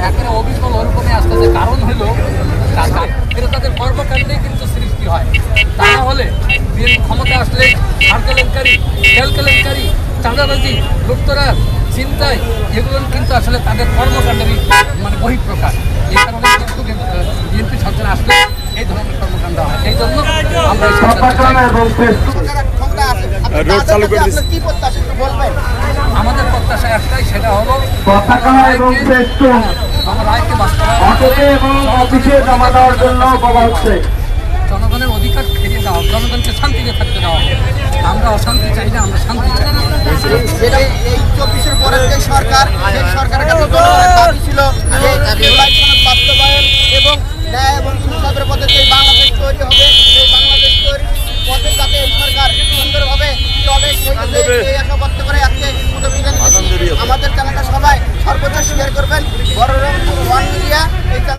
একেবারে অবিকল ওরকমই আসতেছে। কারণ হলো এটা তাদের কর্মকাণ্ডেই কিন্তু সৃষ্টি হয়। তা না হলে ক্ষমতা আসলে সার কেলেঙ্কারি, তেল কেলেঙ্কারি, চাঁদাবাজি, লুপ্তরাজ, চিন্তায়, এগুলো কিন্তু আসলে তাদের কর্মকাণ্ডেরই মানে বহিঃপ্রকাশ। এই কারণে কিন্তু বিএনপি সরকার আসলে এই ধরনের কর্মকাণ্ড হয়। এই জন্য আমরা আমাদের প্রত্যাশা একটাই, সেটা হলো আমার রায়কে জনগণের অধিকার ফিরিয়ে দেওয়া, জনগণকে শান্তিতে থাকতে দেওয়া। আমরা অশান্তি চাই না, আমরা শান্তি চাই। এই 24-এর পরের যে সরকার, সেই সরকারের কাছে দাবি ছিল যে বাস্তবায়ন এবং ন্যায় এবং ইনসাফের পথে যে বাংলাদেশ তৈরি হবে, সেই বাংলাদেশ তৈরির পথে যাতে এই সরকার সুন্দরভাবে চলে, সেই আশা করতে করে আজকে আমাদের চ্যানেলটা সবাই সর্বোচ্চ শেয়ার করবেন। বড়